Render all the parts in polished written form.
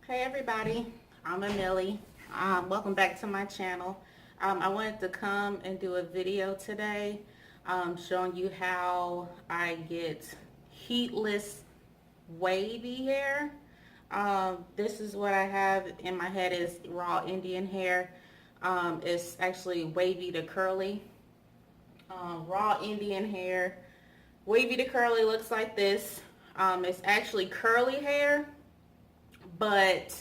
Hey everybody, I'm Amelie. Welcome back to my channel. I wanted to come and do a video today showing you how I get heatless wavy hair. This is what I have in my head is raw Indian hair. It's actually wavy to curly. Raw Indian hair. Wavy to curly looks like this. It's actually curly hair, but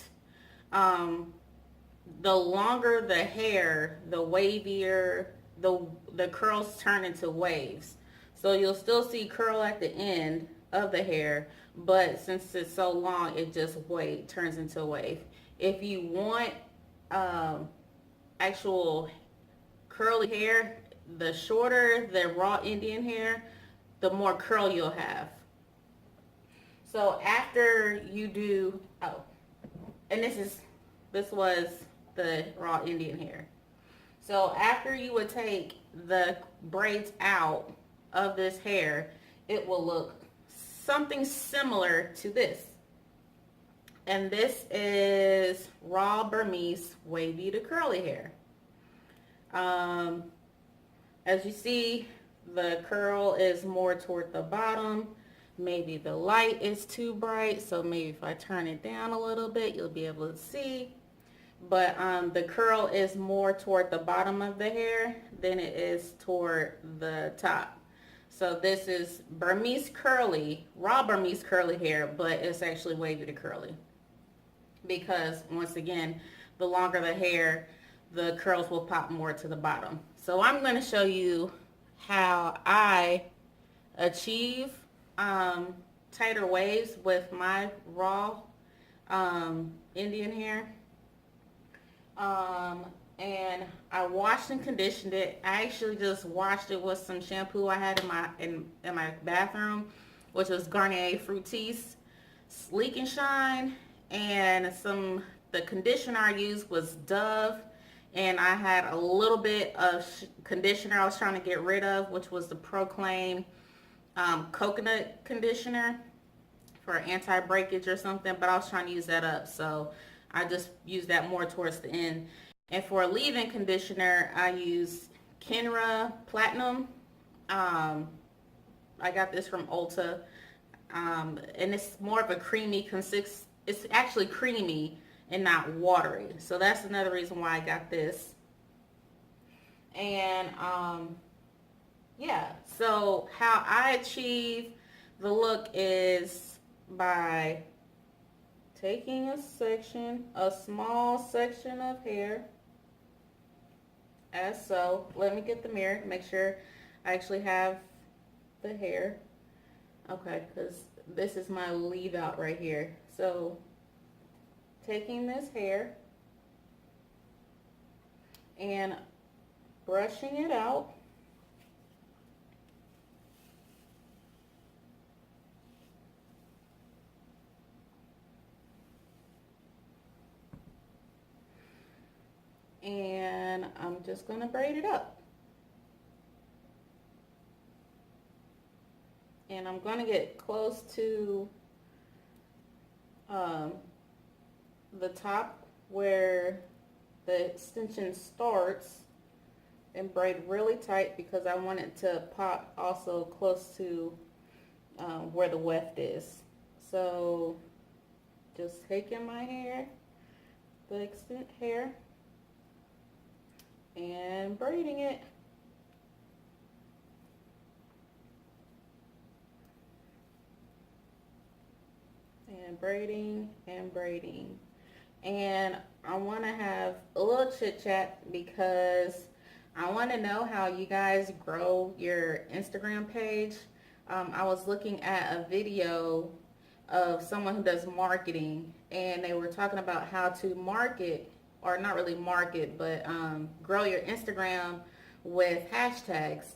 the longer the hair, the wavier the curls turn into waves. So you'll still see curl at the end of the hair, but since it's so long, it just turns into a wave. If you want actual curly hair, the shorter the raw Indian hair, the more curl you'll have. So after you do, and this was the raw Indian hair. So after you would take the braids out of this hair, it will look something similar to this. And this is raw Burmese wavy to curly hair. As you see, the curl is more toward the bottom. Maybe the light is too bright, so maybe if I turn it down a little bit, you'll be able to see. But the curl is more toward the bottom of the hair than it is toward the top. So this is Burmese curly, raw Burmese curly hair, but it's actually wavy to curly. Because once again, the longer the hair, the curls will pop more to the bottom. So I'm going to show you how I achieve tighter waves with my raw Indian hair. And I washed and conditioned it. I actually just washed it with some shampoo I had in my bathroom, which was Garnier Fructis Sleek and Shine, and the conditioner I used was Dove, and I had a little bit of conditioner I was trying to get rid of, which was the Proclaim coconut conditioner for anti-breakage or something, but I was trying to use that up, so I just used that more towards the end. And for a leave-in conditioner, I use Kenra Platinum. I got this from Ulta, and it's more of a creamy consistency. It's actually creamy and not watery, so that's another reason why I got this. And yeah, so how I achieve the look is by taking a small section of hair, as so. Let me get the mirror, make sure I actually have the hair. Okay, because this is my leave out right here. So taking this hair and brushing it out. And I'm just going to braid it up. And I'm going to get close to the top where the extension starts and braid really tight, because I want it to pop also close to where the weft is. So just taking my hair, the extent hair, and braiding it. And braiding and braiding. And I want to have a little chit chat because I want to know how you guys grow your Instagram page. I was looking at a video of someone who does marketing, and they were talking about how to market, or not really market, but grow your Instagram with hashtags.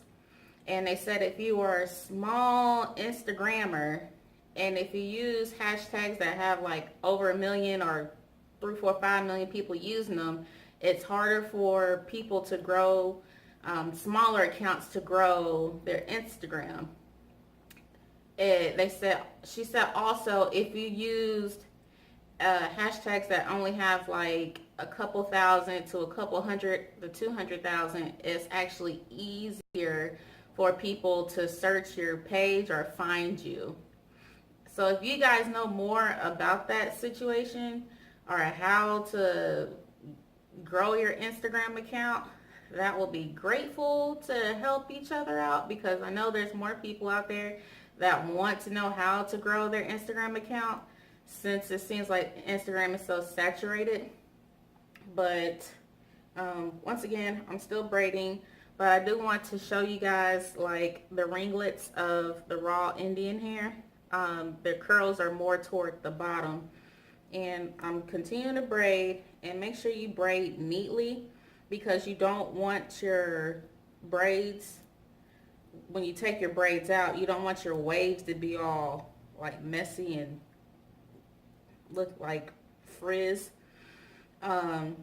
And they said if you are a small Instagrammer, and if you use hashtags that have like over 1 million or 3, 4, 5 million people using them, it's harder for people to grow, smaller accounts to grow their Instagram. She said also if you used hashtags that only have like a couple thousand to a couple hundred to 200,000, it's actually easier for people to search your page or find you. So if you guys know more about that situation or how to grow your Instagram account, that will be grateful to help each other out, because I know there's more people out there that want to know how to grow their Instagram account, since it seems like Instagram is so saturated. But once again, I'm still braiding, but I do want to show you guys like the ringlets of the raw Indian hair. The curls are more toward the bottom, and I'm continuing to braid. And make sure you braid neatly, because you don't want your braids, when you take your braids out, you don't want your waves to be all like messy and look like frizz. And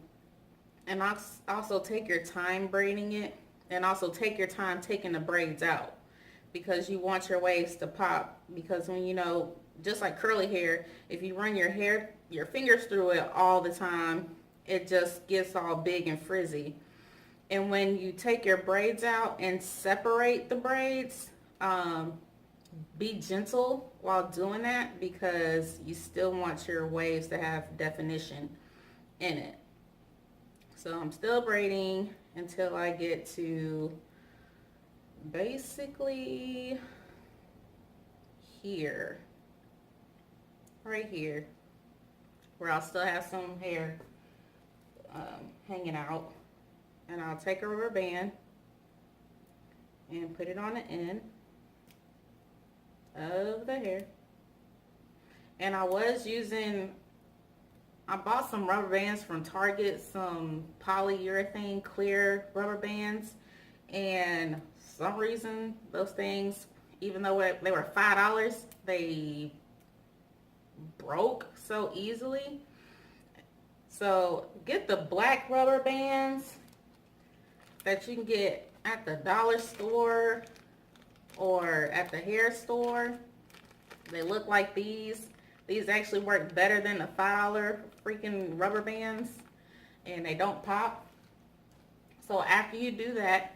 also take your time braiding it, and also take your time taking the braids out, because you want your waves to pop. Because when, you know, just like curly hair, if you run your fingers through it all the time, it just gets all big and frizzy. And when you take your braids out and separate the braids, be gentle while doing that, because you still want your waves to have definition in it. So I'm still braiding until I get to basically here, right here, where I'll still have some hair hanging out. And I'll take a rubber band and put it on the end of the hair. And I bought some rubber bands from Target, some polyurethane clear rubber bands, and for some reason those things, even though they were $5, they broke so easily. So get the black rubber bands that you can get at the dollar store or at the hair store. They look like these. These actually work better than the $5 freaking rubber bands, and they don't pop. So after you do that,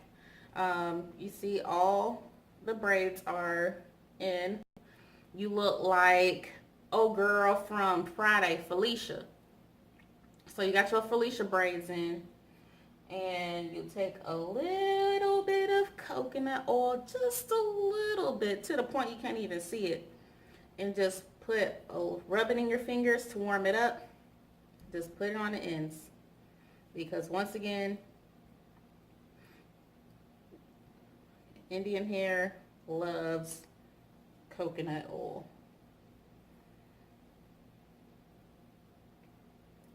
you see all the braids are in. You look like old girl from Friday, Felicia. So you got your Felicia braids in, and you take a little bit of coconut oil, just a little bit, to the point you can't even see it, and just rub it in your fingers to warm it up. Just put it on the ends, because once again, Indian hair loves coconut oil.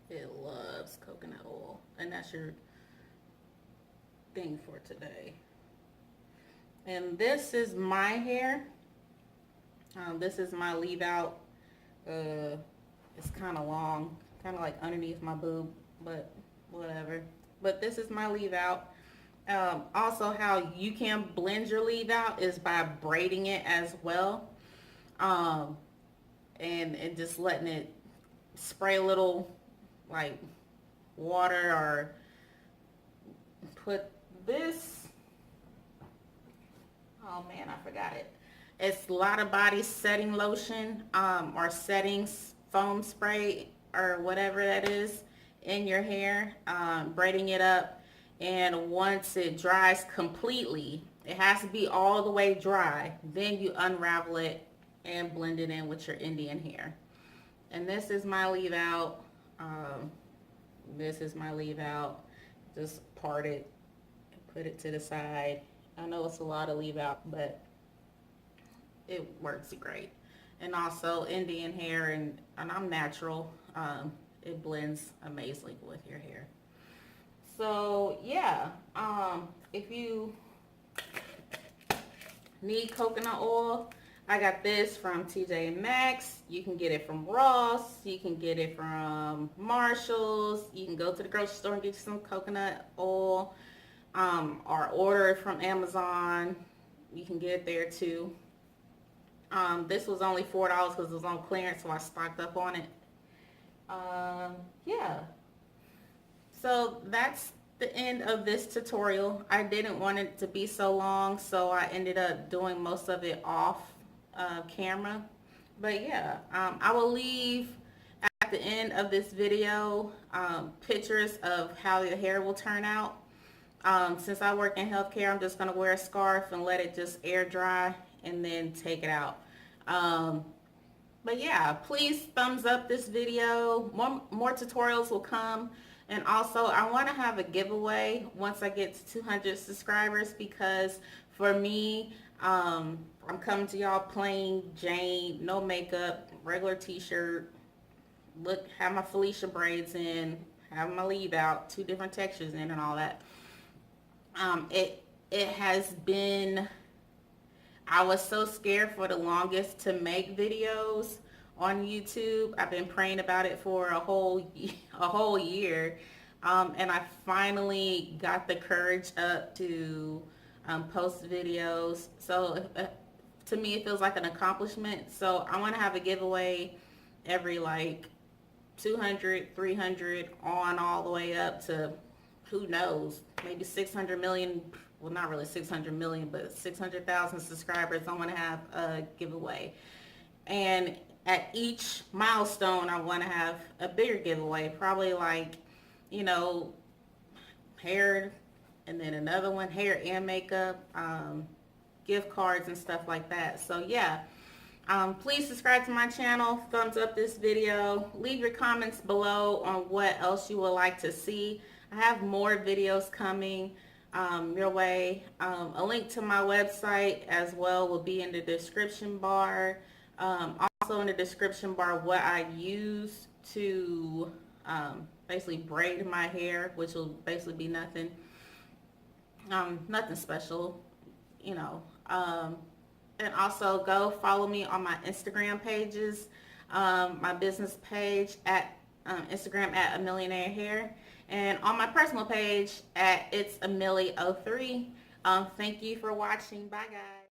It loves coconut oil, and that's your thing for today. And this is my hair. This is my leave out. It's kind of long, kind of like underneath my boob, but whatever. But this is my leave out. Also, how you can blend your leave out is by braiding it as well, and just letting it spray a little like water, or put this, oh man, I forgot it. It's Lotta body setting lotion, or settings foam spray, or whatever that is, in your hair, braiding it up. And once it dries completely, it has to be all the way dry, then you unravel it and blend it in with your Indian hair. And this is my leave out. This is my leave out. Just part it, put it to the side. I know it's a lot of leave out, but it works great. And also Indian hair, and I'm natural. It blends amazingly with your hair. So yeah, if you need coconut oil, I got this from TJ Maxx. You can get it from Ross. You can get it from Marshall's. You can go to the grocery store and get you some coconut oil, or order it from Amazon. You can get it there too. This was only $4 because it was on clearance, so I stocked up on it. Yeah. So that's the end of this tutorial. I didn't want it to be so long, so I ended up doing most of it off camera. But yeah, I will leave at the end of this video pictures of how your hair will turn out. Since I work in healthcare, I'm just going to wear a scarf and let it just air dry and then take it out. But yeah, please thumbs up this video. More tutorials will come. And also, I want to have a giveaway once I get to 200 subscribers, because for me, I'm coming to y'all plain Jane, no makeup, regular t-shirt. Look, have my Felicia braids in, have my leave out, 2 different textures in and all that. It has been, I was so scared for the longest to make videos on YouTube. I've been praying about it for a whole year. And I finally got the courage up to post videos. So to me, it feels like an accomplishment. So I want to have a giveaway every like 200, 300 on all the way up to, who knows, maybe 600 million. Well, not really 600 million, but 600,000 subscribers. I want to have a giveaway. And at each milestone, I want to have a bigger giveaway. Probably like, you know, hair, and then another one, hair and makeup, gift cards and stuff like that. So yeah, please subscribe to my channel, thumbs up this video, leave your comments below on what else you would like to see. I have more videos coming your way. A link to my website as well will be in the description bar. Also in the description bar what I use to basically braid my hair, which will basically be nothing special, you know. And also go follow me on my Instagram pages, my business page at Instagram at Amelynaire Hair, and on my personal page at It's Amely03. Thank you for watching. Bye guys.